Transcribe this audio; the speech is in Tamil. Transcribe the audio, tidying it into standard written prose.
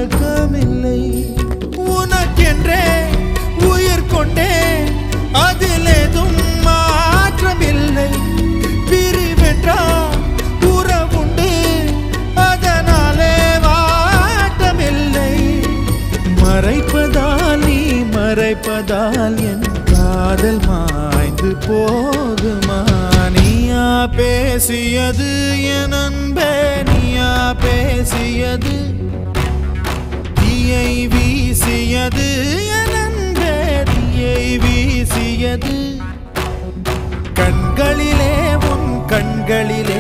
பழக்கமில்லை. உனக்கென்றே உயிர் கொண்டே அதில் ஏதும் மாற்றமில்லை. பிரிவென்றால் உறவுண்டு அதனாலே வாட்டமில்லை. மறைப்பதால் நீ மறைப்பதால் என் காதல் மாய்ந்து போகுமா? நீயா பேசியது என் அன்பே, நீயா பேசியது தீயை வீசியது என் அன்பே, தீயை வீசியது. கண்களிலே உன் கண்களிலே